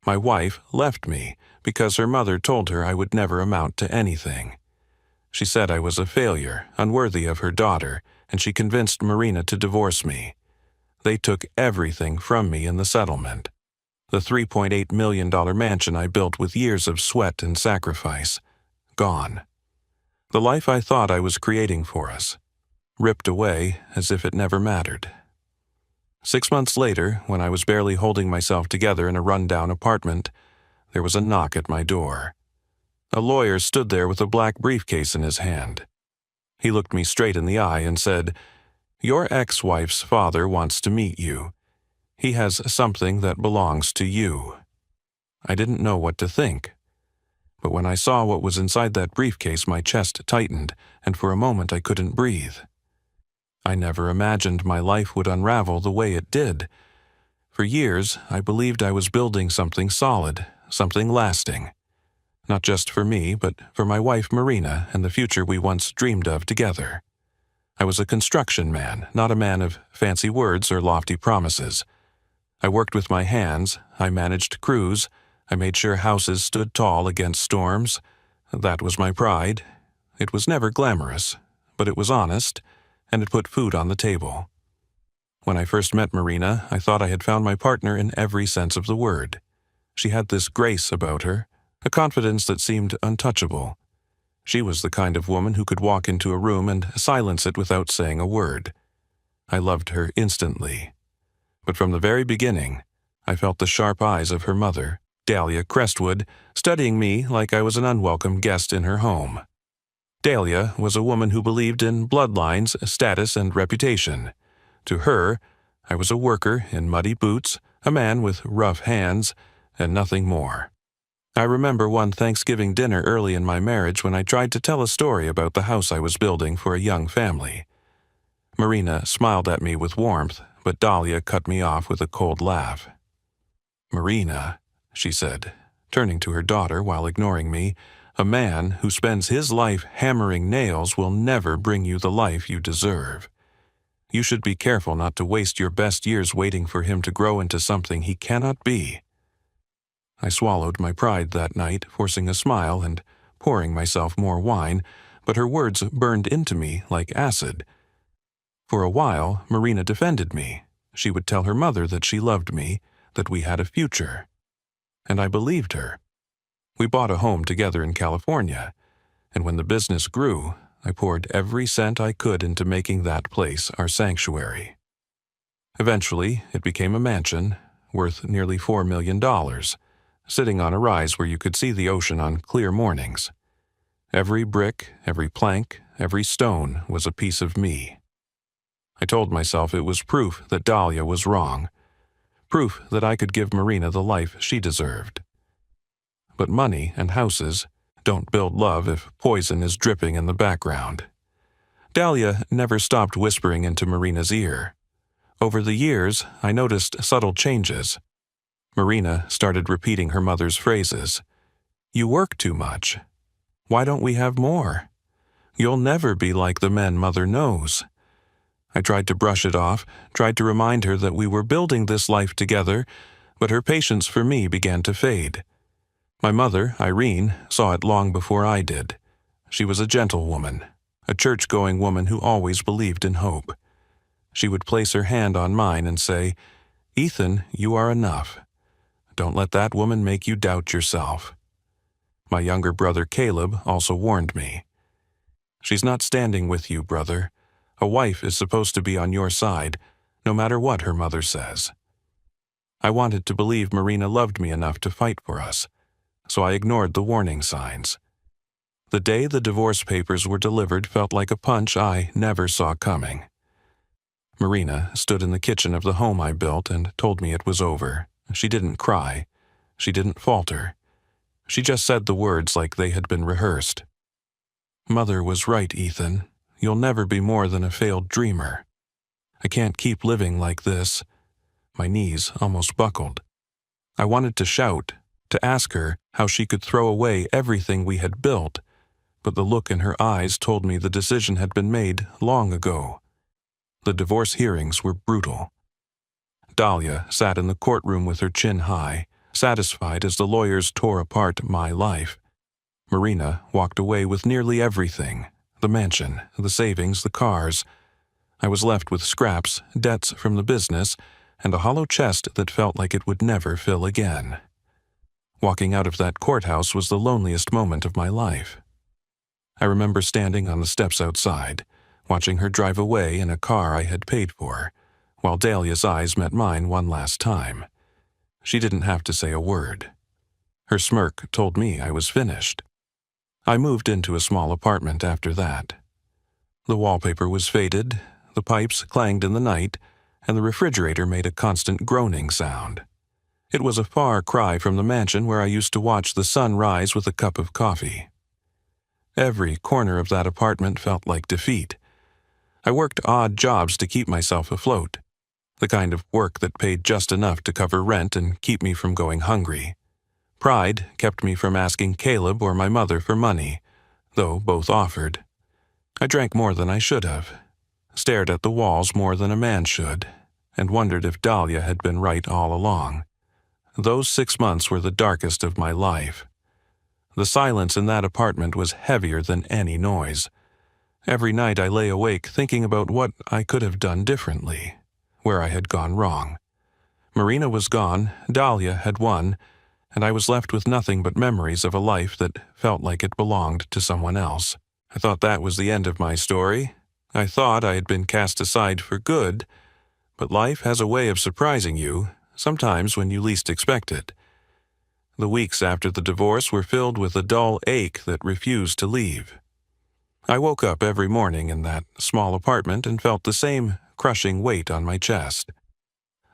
My wife left me because her mother told her I would never amount to anything. She said I was a failure, unworthy of her daughter, and she convinced Marina to divorce me. They took everything from me in the settlement. The $3.8 million mansion I built with years of sweat and sacrifice. Gone. The life I thought I was creating for us. Ripped away as if it never mattered. 6 months later, when I was barely holding myself together in a run-down apartment, there was a knock at my door. A lawyer stood there with a black briefcase in his hand. He looked me straight in the eye and said, "Your ex-wife's father wants to meet you. He has something that belongs to you." I didn't know what to think. But when I saw what was inside that briefcase, my chest tightened, and for a moment I couldn't breathe. I never imagined my life would unravel the way it did. For years, I believed I was building something solid, something lasting. Not just for me, but for my wife Marina and the future we once dreamed of together. I was a construction man, not a man of fancy words or lofty promises. I worked with my hands, I managed crews, I made sure houses stood tall against storms. That was my pride. It was never glamorous, but it was honest, and it put food on the table. When I first met Marina, I thought I had found my partner in every sense of the word. She had this grace about her, a confidence that seemed untouchable. She was the kind of woman who could walk into a room and silence it without saying a word. I loved her instantly. But from the very beginning, I felt the sharp eyes of her mother, Dahlia Crestwood, studying me like I was an unwelcome guest in her home. Dahlia was a woman who believed in bloodlines, status, and reputation. To her, I was a worker in muddy boots, a man with rough hands, and nothing more. I remember one Thanksgiving dinner early in my marriage when I tried to tell a story about the house I was building for a young family. Marina smiled at me with warmth, but Dahlia cut me off with a cold laugh. "Marina," she said, turning to her daughter while ignoring me, "a man who spends his life hammering nails will never bring you the life you deserve. You should be careful not to waste your best years waiting for him to grow into something he cannot be." I swallowed my pride that night, forcing a smile and pouring myself more wine, but her words burned into me like acid. For a while, Marina defended me. She would tell her mother that she loved me, that we had a future. And I believed her. We bought a home together in California, and when the business grew, I poured every cent I could into making that place our sanctuary. Eventually, it became a mansion, worth nearly $4 million, sitting on a rise where you could see the ocean on clear mornings. Every brick, every plank, every stone was a piece of me. I told myself it was proof that Dahlia was wrong, proof that I could give Marina the life she deserved. But money and houses don't build love if poison is dripping in the background. Dahlia never stopped whispering into Marina's ear. Over the years, I noticed subtle changes. Marina started repeating her mother's phrases. "You work too much. Why don't we have more? You'll never be like the men Mother knows." I tried to brush it off, tried to remind her that we were building this life together, but her patience for me began to fade. My mother, Irene, saw it long before I did. She was a gentle woman, a church-going woman who always believed in hope. She would place her hand on mine and say, "Ethan, you are enough. Don't let that woman make you doubt yourself." My younger brother Caleb also warned me. "She's not standing with you, brother. A wife is supposed to be on your side, no matter what her mother says." I wanted to believe Marina loved me enough to fight for us, so I ignored the warning signs. The day the divorce papers were delivered felt like a punch I never saw coming. Marina stood in the kitchen of the home I built and told me it was over. She didn't cry. She didn't falter. She just said the words like they had been rehearsed. "Mother was right, Ethan. You'll never be more than a failed dreamer. I can't keep living like this." My knees almost buckled. I wanted to shout, to ask her how she could throw away everything we had built, but the look in her eyes told me the decision had been made long ago. The divorce hearings were brutal. Dahlia sat in the courtroom with her chin high, Satisfied as the lawyers tore apart my life, Marina walked away with nearly everything: the mansion, the savings, the cars. I was left with scraps, debts from the business, and a hollow chest that felt like it would never fill again. Walking out of that courthouse was the loneliest moment of my life. I remember standing on the steps outside, watching her drive away in a car I had paid for, while Dahlia's eyes met mine one last time. She didn't have to say a word. Her smirk told me I was finished. I moved into a small apartment after that. The wallpaper was faded, the pipes clanged in the night, and the refrigerator made a constant groaning sound. It was a far cry from the mansion where I used to watch the sun rise with a cup of coffee. Every corner of that apartment felt like defeat. I worked odd jobs to keep myself afloat, the kind of work that paid just enough to cover rent and keep me from going hungry. Pride kept me from asking Caleb or my mother for money, though both offered. I drank more than I should have, stared at the walls more than a man should, and wondered if Dahlia had been right all along. Those 6 months were the darkest of my life. The silence in that apartment was heavier than any noise. Every night I lay awake thinking about what I could have done differently, where I had gone wrong. Marina was gone, Dahlia had won, and I was left with nothing but memories of a life that felt like it belonged to someone else. I thought that was the end of my story. I thought I had been cast aside for good, but life has a way of surprising you, sometimes when you least expect it. The weeks after the divorce were filled with a dull ache that refused to leave. I woke up every morning in that small apartment and felt the same crushing weight on my chest.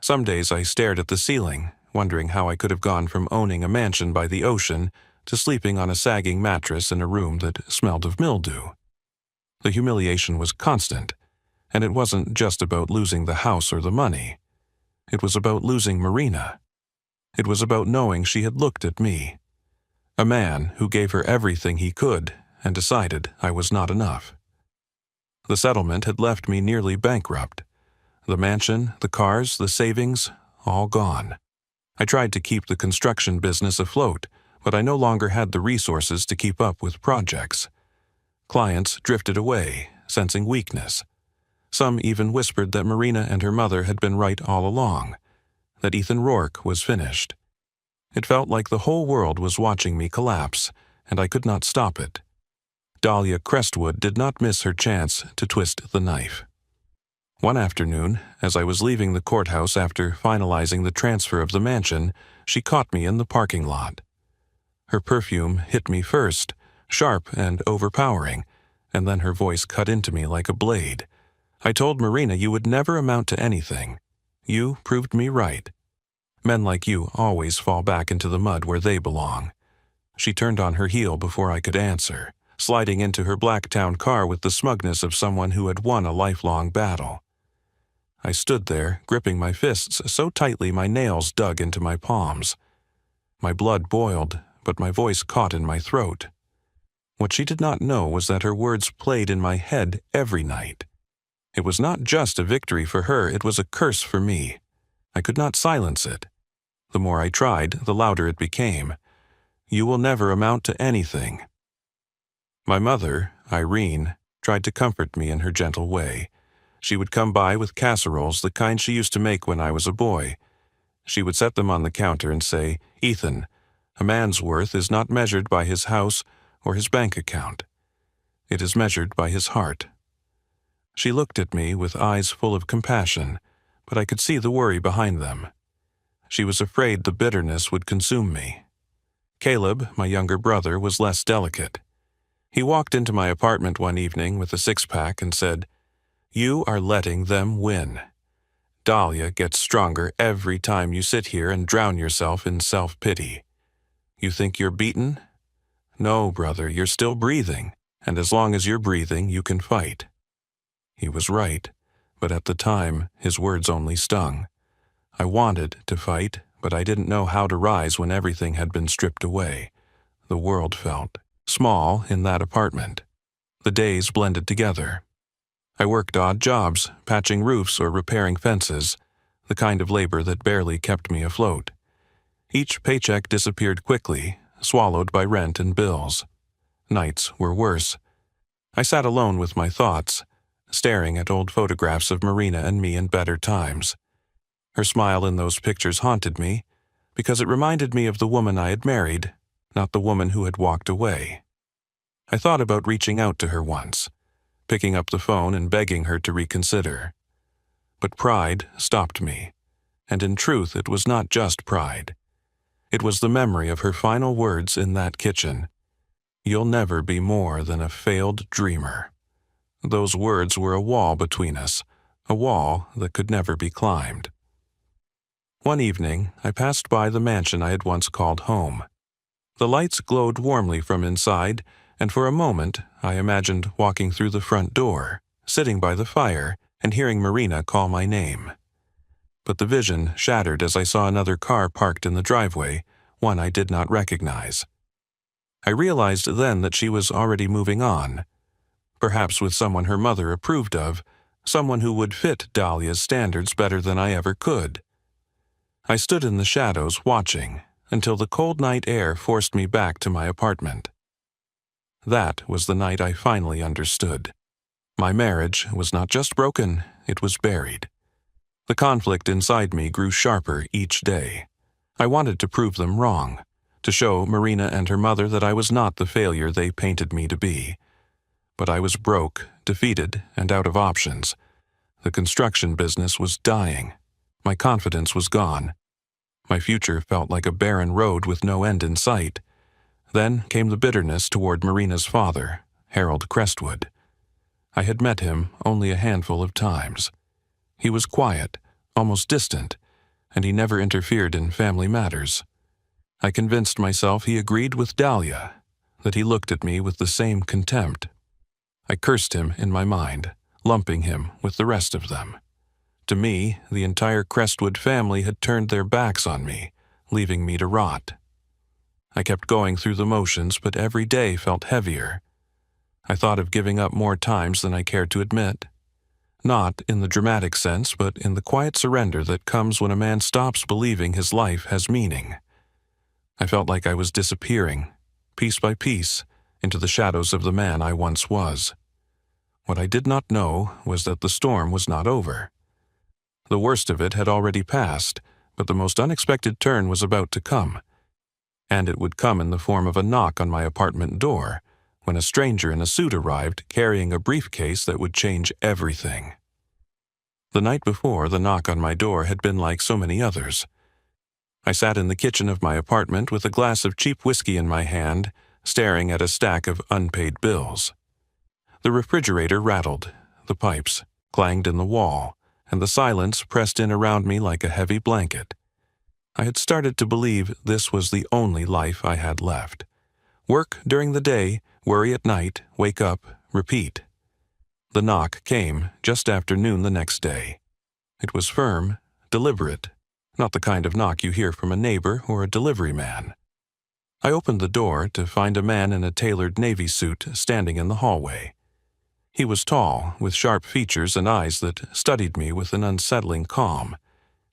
Some days I stared at the ceiling, wondering how I could have gone from owning a mansion by the ocean to sleeping on a sagging mattress in a room that smelled of mildew. The humiliation was constant, and it wasn't just about losing the house or the money. It was about losing Marina. It was about knowing she had looked at me, a man who gave her everything he could and decided I was not enough. The settlement had left me nearly bankrupt. The mansion, the cars, the savings, all gone. I tried to keep the construction business afloat, but I no longer had the resources to keep up with projects. Clients drifted away, sensing weakness. Some even whispered that Marina and her mother had been right all along, that Ethan Rourke was finished. It felt like the whole world was watching me collapse, and I could not stop it. Dahlia Crestwood did not miss her chance to twist the knife. One afternoon, as I was leaving the courthouse after finalizing the transfer of the mansion, she caught me in the parking lot. Her perfume hit me first, sharp and overpowering, and then her voice cut into me like a blade. I told Marina you would never amount to anything. You proved me right. Men like you always fall back into the mud where they belong. She turned on her heel before I could answer, sliding into her black town car with the smugness of someone who had won a lifelong battle. I stood there, gripping my fists so tightly my nails dug into my palms. My blood boiled, but my voice caught in my throat. What she did not know was that her words played in my head every night. It was not just a victory for her, it was a curse for me. I could not silence it. The more I tried, the louder it became. You will never amount to anything. My mother, Irene, tried to comfort me in her gentle way. She would come by with casseroles, the kind she used to make when I was a boy. She would set them on the counter and say, "Ethan, a man's worth is not measured by his house or his bank account. It is measured by his heart." She looked at me with eyes full of compassion, but I could see the worry behind them. She was afraid the bitterness would consume me. Caleb, my younger brother, was less delicate. He walked into my apartment one evening with a six-pack and said, "You are letting them win. Dahlia gets stronger every time you sit here and drown yourself in self-pity. You think you're beaten? No, brother, you're still breathing, and as long as you're breathing, you can fight." He was right, but at the time, his words only stung. I wanted to fight, but I didn't know how to rise when everything had been stripped away. The world felt small in that apartment. The days blended together. I worked odd jobs, patching roofs or repairing fences, the kind of labor that barely kept me afloat. Each paycheck disappeared quickly, swallowed by rent and bills. Nights were worse. I sat alone with my thoughts, staring at old photographs of Marina and me in better times. Her smile in those pictures haunted me, because it reminded me of the woman I had married, not the woman who had walked away. I thought about reaching out to her once, picking up the phone and begging her to reconsider. But pride stopped me, and in truth it was not just pride. It was the memory of her final words in that kitchen. "You'll never be more than a failed dreamer." Those words were a wall between us, a wall that could never be climbed. One evening, I passed by the mansion I had once called home. The lights glowed warmly from inside, and for a moment I imagined walking through the front door, sitting by the fire, and hearing Marina call my name. But the vision shattered as I saw another car parked in the driveway, one I did not recognize. I realized then that she was already moving on, perhaps with someone her mother approved of, someone who would fit Dahlia's standards better than I ever could. I stood in the shadows watching until the cold night air forced me back to my apartment. That was the night I finally understood. My marriage was not just broken, it was buried. The conflict inside me grew sharper each day. I wanted to prove them wrong, to show Marina and her mother that I was not the failure they painted me to be. But I was broke, defeated, and out of options. The construction business was dying. My confidence was gone. My future felt like a barren road with no end in sight. Then came the bitterness toward Marina's father, Harold Crestwood. I had met him only a handful of times. He was quiet, almost distant, and he never interfered in family matters. I convinced myself he agreed with Dahlia, that he looked at me with the same contempt. I cursed him in my mind, lumping him with the rest of them. To me, the entire Crestwood family had turned their backs on me, leaving me to rot. I kept going through the motions, but every day felt heavier. I thought of giving up more times than I cared to admit. Not in the dramatic sense, but in the quiet surrender that comes when a man stops believing his life has meaning. I felt like I was disappearing, piece by piece, into the shadows of the man I once was. What I did not know was that the storm was not over. The worst of it had already passed, but the most unexpected turn was about to come. And it would come in the form of a knock on my apartment door, when a stranger in a suit arrived carrying a briefcase that would change everything. The night before, the knock on my door had been like so many others. I sat in the kitchen of my apartment with a glass of cheap whiskey in my hand, staring at a stack of unpaid bills. The refrigerator rattled, the pipes clanged in the wall, and the silence pressed in around me like a heavy blanket. I had started to believe this was the only life I had left. Work during the day, worry at night, wake up, repeat. The knock came just after noon the next day. It was firm, deliberate, not the kind of knock you hear from a neighbor or a delivery man. I opened the door to find a man in a tailored navy suit standing in the hallway. He was tall, with sharp features and eyes that studied me with an unsettling calm.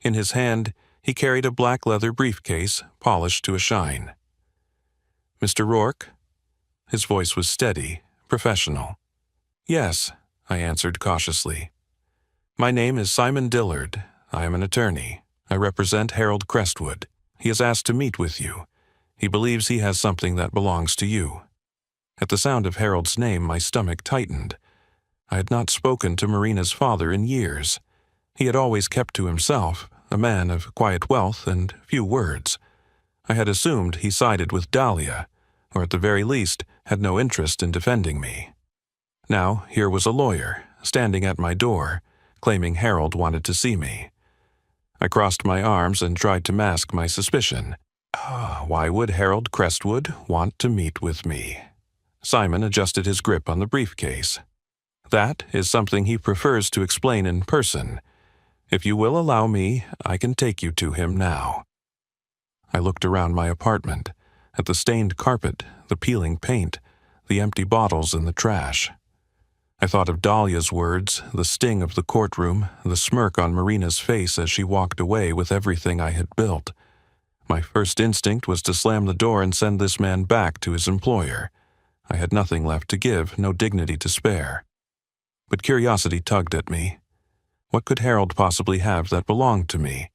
In his hand, he carried a black leather briefcase, polished to a shine. "Mr. Rourke?" His voice was steady, professional. "Yes," I answered cautiously. "My name is Simon Dillard. I am an attorney. I represent Harold Crestwood. He has asked to meet with you. He believes he has something that belongs to you." At the sound of Harold's name, my stomach tightened. I had not spoken to Marina's father in years. He had always kept to himself, a man of quiet wealth and few words. I had assumed he sided with Dahlia, or at the very least had no interest in defending me. Now here was a lawyer, standing at my door, claiming Harold wanted to see me. I crossed my arms and tried to mask my suspicion. Why would Harold Crestwood want to meet with me? Simon adjusted his grip on the briefcase. "That is something he prefers to explain in person. If you will allow me, I can take you to him now." I looked around my apartment, at the stained carpet, the peeling paint, the empty bottles in the trash. I thought of Dahlia's words, the sting of the courtroom, the smirk on Marina's face as she walked away with everything I had built. My first instinct was to slam the door and send this man back to his employer. I had nothing left to give, no dignity to spare. But curiosity tugged at me. What could Harold possibly have that belonged to me?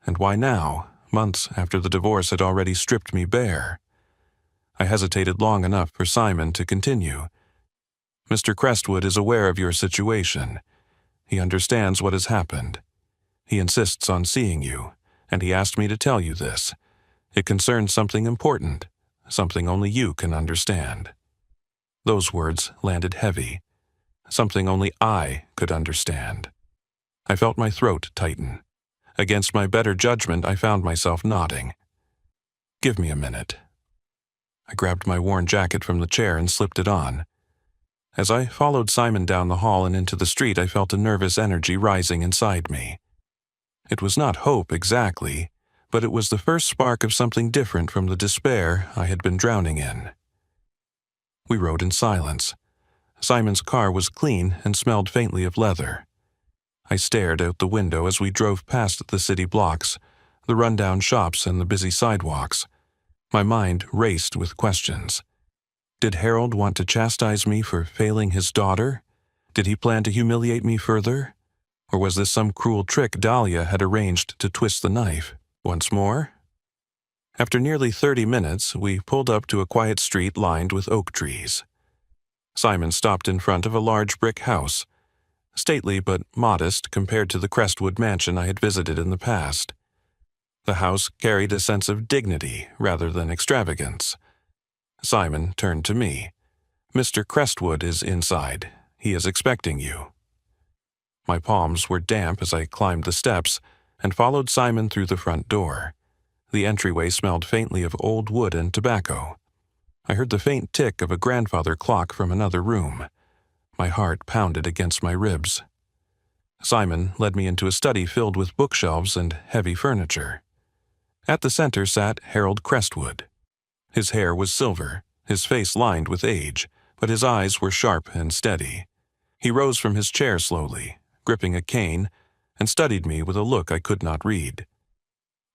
And why now, months after the divorce had already stripped me bare? I hesitated long enough for Simon to continue. Mr. Crestwood is aware of your situation. He understands what has happened. He insists on seeing you, and he asked me to tell you this. It concerns something important, something only you can understand. Those words landed heavy. Something only I could understand. I felt my throat tighten. Against my better judgment, I found myself nodding. Give me a minute. I grabbed my worn jacket from the chair and slipped it on. As I followed Simon down the hall and into the street, I felt a nervous energy rising inside me. It was not hope exactly, but it was the first spark of something different from the despair I had been drowning in. We rode in silence. Simon's car was clean and smelled faintly of leather. I stared out the window as we drove past the city blocks, the rundown shops and the busy sidewalks. My mind raced with questions. Did Harold want to chastise me for failing his daughter? Did he plan to humiliate me further? Or was this some cruel trick Dahlia had arranged to twist the knife once more? After nearly 30 minutes, we pulled up to a quiet street lined with oak trees. Simon stopped in front of a large brick house, stately but modest compared to the Crestwood mansion I had visited in the past. The house carried a sense of dignity rather than extravagance. Simon turned to me. "Mr. Crestwood is inside. He is expecting you." My palms were damp as I climbed the steps and followed Simon through the front door. The entryway smelled faintly of old wood and tobacco. I heard the faint tick of a grandfather clock from another room. My heart pounded against my ribs. Simon led me into a study filled with bookshelves and heavy furniture. At the center sat Harold Crestwood. His hair was silver, his face lined with age, but his eyes were sharp and steady. He rose from his chair slowly, gripping a cane, and studied me with a look I could not read.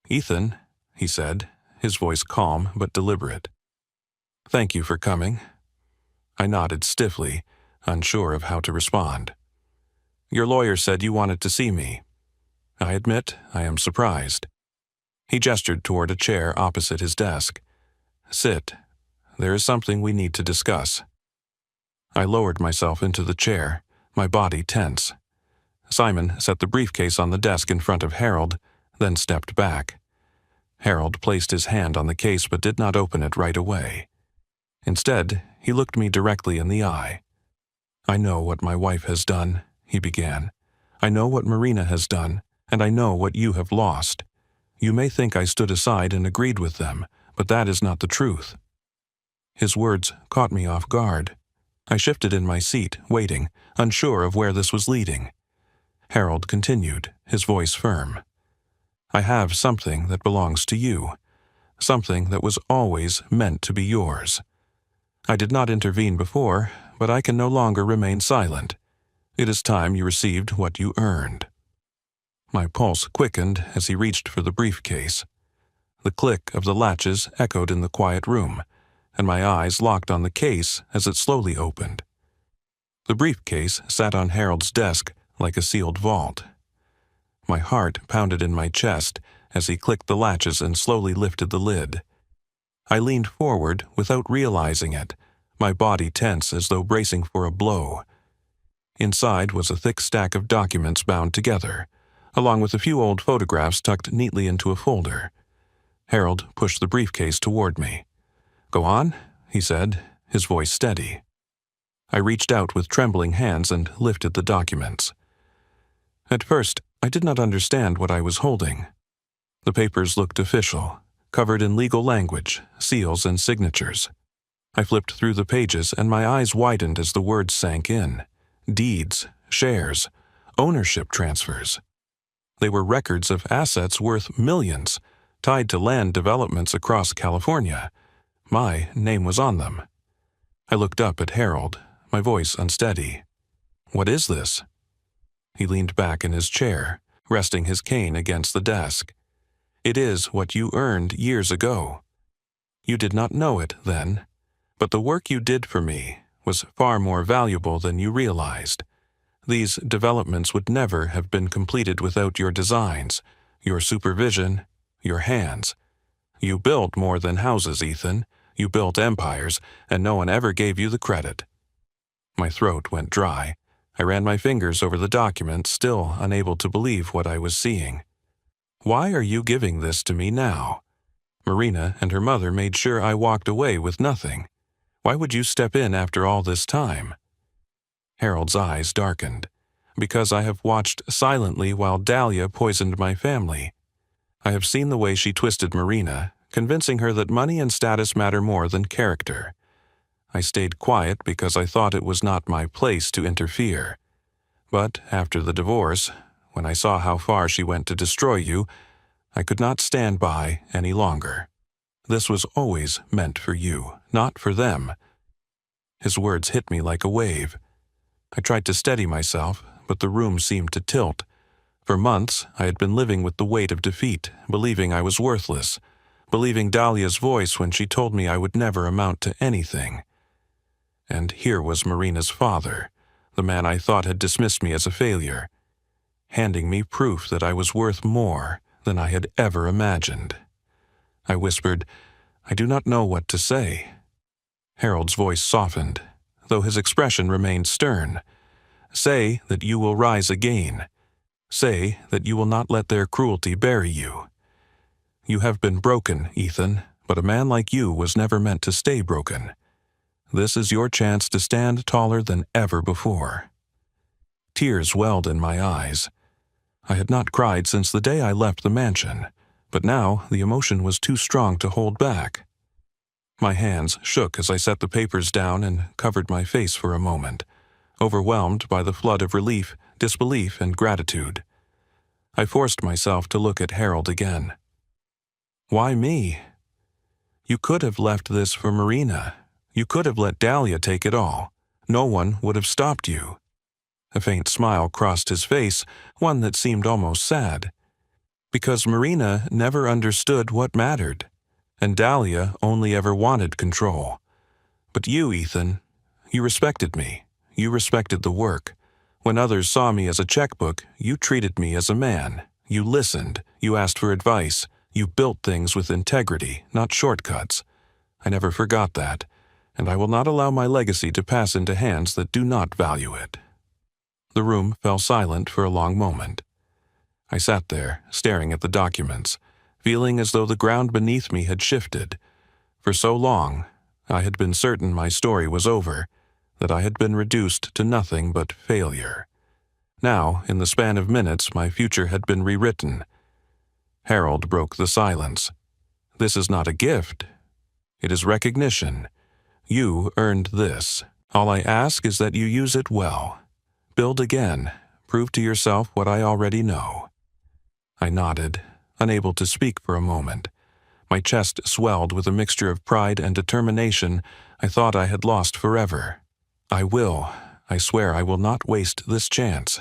"Ethan," he said, his voice calm but deliberate. "Thank you for coming." I nodded stiffly, unsure of how to respond. "Your lawyer said you wanted to see me. I admit I am surprised." He gestured toward a chair opposite his desk. "Sit. There is something we need to discuss." I lowered myself into the chair, my body tense. Simon set the briefcase on the desk in front of Harold, then stepped back. Harold placed his hand on the case but did not open it right away. Instead, he looked me directly in the eye. "I know what my wife has done," he began. "I know what Marina has done, and I know what you have lost. You may think I stood aside and agreed with them, but that is not the truth." His words caught me off guard. I shifted in my seat, waiting, unsure of where this was leading. Harold continued, his voice firm. "I have something that belongs to you, something that was always meant to be yours. I did not intervene before, but I can no longer remain silent. It is time you received what you earned." My pulse quickened as he reached for the briefcase. The click of the latches echoed in the quiet room, and my eyes locked on the case as it slowly opened. The briefcase sat on Harold's desk like a sealed vault. My heart pounded in my chest as he clicked the latches and slowly lifted the lid. I leaned forward without realizing it, my body tense as though bracing for a blow. Inside was a thick stack of documents bound together, along with a few old photographs tucked neatly into a folder. Harold pushed the briefcase toward me. "Go on," he said, his voice steady. I reached out with trembling hands and lifted the documents. At first, I did not understand what I was holding. The papers looked official, covered in legal language, seals and signatures. I flipped through the pages and my eyes widened as the words sank in. Deeds, shares, ownership transfers. They were records of assets worth millions, tied to land developments across California. My name was on them. I looked up at Harold, my voice unsteady. "What is this?" He leaned back in his chair, resting his cane against the desk. It is what you earned years ago. You did not know it then, but the work you did for me was far more valuable than you realized. These developments would never have been completed without your designs, your supervision, your hands. You built more than houses, Ethan. You built empires, and no one ever gave you the credit. My throat went dry. I ran my fingers over the document, still unable to believe what I was seeing. Why are you giving this to me now? Marina and her mother made sure I walked away with nothing. Why would you step in after all this time? Harold's eyes darkened. Because I have watched silently while Dahlia poisoned my family. I have seen the way she twisted Marina, convincing her that money and status matter more than character. I stayed quiet because I thought it was not my place to interfere. But after the divorce, when I saw how far she went to destroy you, I could not stand by any longer. This was always meant for you, not for them. His words hit me like a wave. I tried to steady myself, but the room seemed to tilt. For months, I had been living with the weight of defeat, believing I was worthless, believing Dahlia's voice when she told me I would never amount to anything. And here was Marina's father, the man I thought had dismissed me as a failure, handing me proof that I was worth more than I had ever imagined. I whispered, "I do not know what to say." Harold's voice softened, though his expression remained stern. "Say that you will rise again. Say that you will not let their cruelty bury you. You have been broken, Ethan, but a man like you was never meant to stay broken. This is your chance to stand taller than ever before." Tears welled in my eyes. I had not cried since the day I left the mansion, but now the emotion was too strong to hold back. My hands shook as I set the papers down and covered my face for a moment, overwhelmed by the flood of relief, disbelief, and gratitude. I forced myself to look at Harold again. "Why me? You could have left this for Marina. You could have let Dahlia take it all. No one would have stopped you." A faint smile crossed his face, one that seemed almost sad. "Because Marina never understood what mattered, and Dahlia only ever wanted control. But you, Ethan, you respected me. You respected the work. When others saw me as a checkbook, you treated me as a man. You listened. You asked for advice. You built things with integrity, not shortcuts. I never forgot that, and I will not allow my legacy to pass into hands that do not value it." The room fell silent for a long moment. I sat there, staring at the documents, feeling as though the ground beneath me had shifted. For so long, I had been certain my story was over, that I had been reduced to nothing but failure. Now, in the span of minutes, my future had been rewritten. Harold broke the silence. "This is not a gift. It is recognition. You earned this. All I ask is that you use it well. Build again. Prove to yourself what I already know." I nodded, unable to speak for a moment. My chest swelled with a mixture of pride and determination I thought I had lost forever. I swear I will not waste this chance."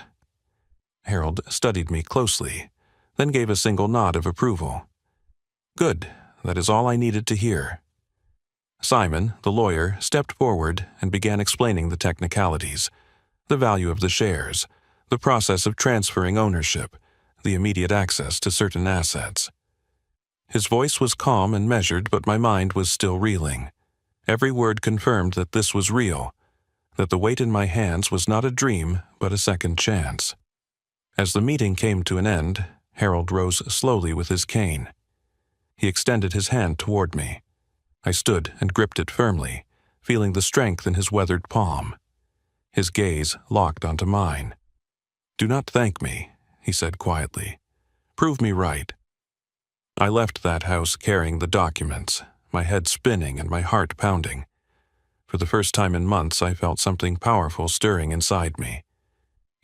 Harold studied me closely, then gave a single nod of approval. "Good, that is all I needed to hear." Simon, the lawyer, stepped forward and began explaining the technicalities, the value of the shares, the process of transferring ownership, the immediate access to certain assets. His voice was calm and measured, but my mind was still reeling. Every word confirmed that this was real, that the weight in my hands was not a dream, but a second chance. As the meeting came to an end, Harold rose slowly with his cane. He extended his hand toward me. I stood and gripped it firmly, feeling the strength in his weathered palm. His gaze locked onto mine. "Do not thank me," he said quietly. "Prove me right." I left that house carrying the documents, my head spinning and my heart pounding. For the first time in months, I felt something powerful stirring inside me.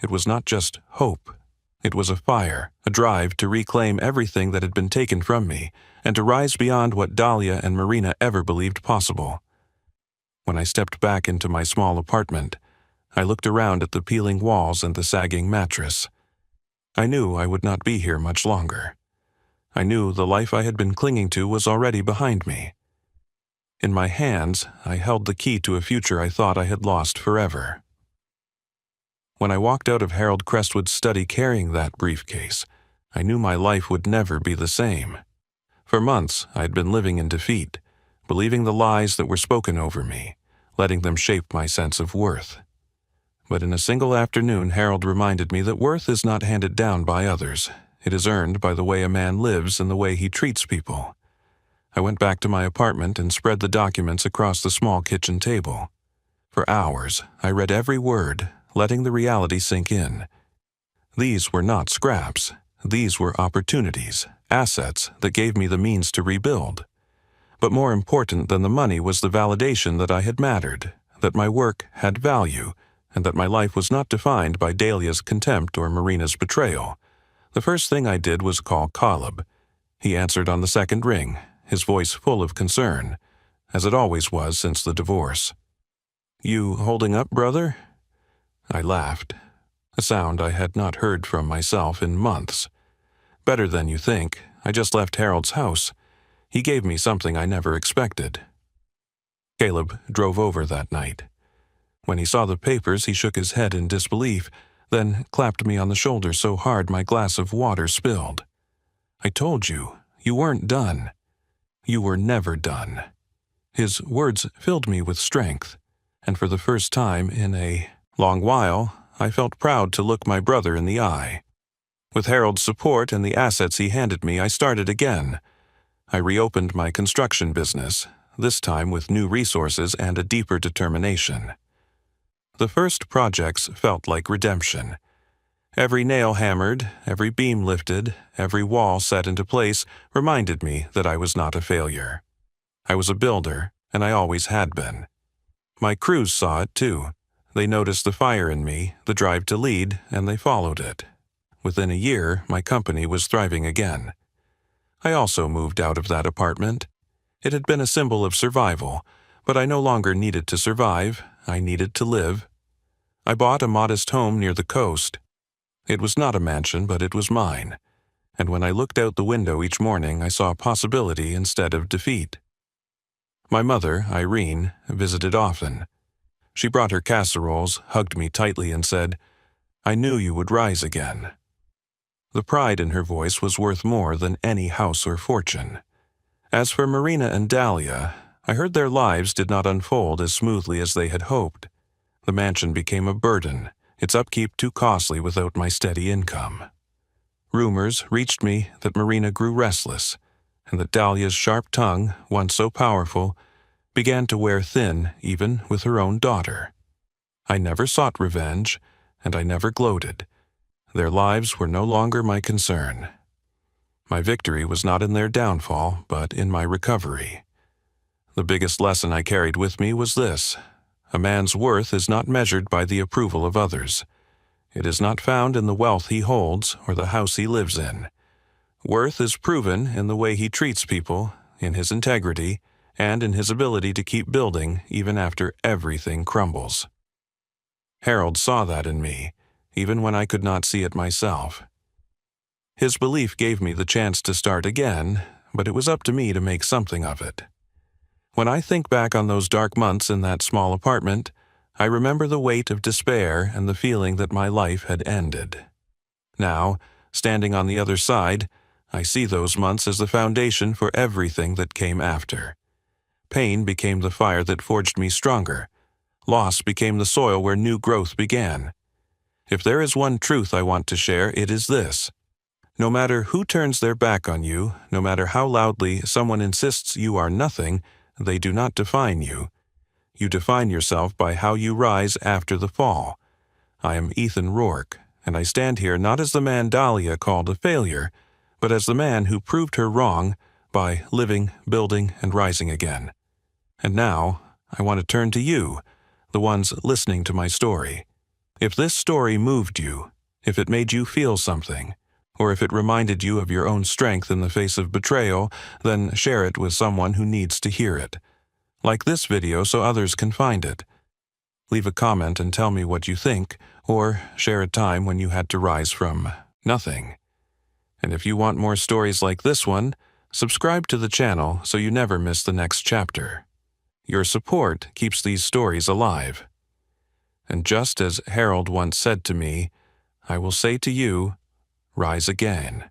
It was not just hope. It was a fire, a drive to reclaim everything that had been taken from me, and to rise beyond what Dahlia and Marina ever believed possible. When I stepped back into my small apartment, I looked around at the peeling walls and the sagging mattress. I knew I would not be here much longer. I knew the life I had been clinging to was already behind me. In my hands, I held the key to a future I thought I had lost forever. When I walked out of Harold Crestwood's study carrying that briefcase, I knew my life would never be the same. For months, I had been living in defeat, believing the lies that were spoken over me, letting them shape my sense of worth. But in a single afternoon, Harold reminded me that worth is not handed down by others. It is earned by the way a man lives and the way he treats people. I went back to my apartment and spread the documents across the small kitchen table. For hours, I read every word, letting the reality sink in. These were not scraps. These were opportunities, assets that gave me the means to rebuild. But more important than the money was the validation that I had mattered, that my work had value, and that my life was not defined by Dahlia's contempt or Marina's betrayal. The first thing I did was call Caleb. He answered on the second ring, his voice full of concern, as it always was since the divorce. "You holding up, brother?" I laughed, a sound I had not heard from myself in months. "Better than you think. I just left Harold's house. He gave me something I never expected." Caleb drove over that night. When he saw the papers, he shook his head in disbelief, then clapped me on the shoulder so hard my glass of water spilled. "I told you, you weren't done. You were never done." His words filled me with strength, and for the first time in a long while, I felt proud to look my brother in the eye. With Harold's support and the assets he handed me, I started again. I reopened my construction business, this time with new resources and a deeper determination. The first projects felt like redemption. Every nail hammered, every beam lifted, every wall set into place reminded me that I was not a failure. I was a builder, and I always had been. My crews saw it too. They noticed the fire in me, the drive to lead, and they followed it. Within a year, my company was thriving again. I also moved out of that apartment. It had been a symbol of survival, but I no longer needed to survive. I needed to live. I bought a modest home near the coast. It was not a mansion, but it was mine. And when I looked out the window each morning, I saw possibility instead of defeat. My mother, Irene, visited often. She brought her casseroles, hugged me tightly, and said, "I knew you would rise again." The pride in her voice was worth more than any house or fortune. As for Marina and Dahlia, I heard their lives did not unfold as smoothly as they had hoped. The mansion became a burden, its upkeep too costly without my steady income. Rumors reached me that Marina grew restless, and that Dahlia's sharp tongue, once so powerful, began to wear thin even with her own daughter. I never sought revenge, and I never gloated. Their lives were no longer my concern. My victory was not in their downfall, but in my recovery. The biggest lesson I carried with me was this: a man's worth is not measured by the approval of others. It is not found in the wealth he holds or the house he lives in. Worth is proven in the way he treats people, in his integrity, and in his ability to keep building even after everything crumbles. Harold saw that in me, even when I could not see it myself. His belief gave me the chance to start again, but it was up to me to make something of it. When I think back on those dark months in that small apartment, I remember the weight of despair and the feeling that my life had ended. Now, standing on the other side, I see those months as the foundation for everything that came after. Pain became the fire that forged me stronger. Loss became the soil where new growth began. If there is one truth I want to share, it is this: no matter who turns their back on you, no matter how loudly someone insists you are nothing, they do not define you. You define yourself by how you rise after the fall. I am Ethan Rourke, and I stand here not as the man Dahlia called a failure, but as the man who proved her wrong by living, building, and rising again. And now, I want to turn to you, the ones listening to my story. If this story moved you, if it made you feel something, or if it reminded you of your own strength in the face of betrayal, then share it with someone who needs to hear it. Like this video so others can find it. Leave a comment and tell me what you think, or share a time when you had to rise from nothing. And if you want more stories like this one, subscribe to the channel so you never miss the next chapter. Your support keeps these stories alive. And just as Harold once said to me, I will say to you, rise again.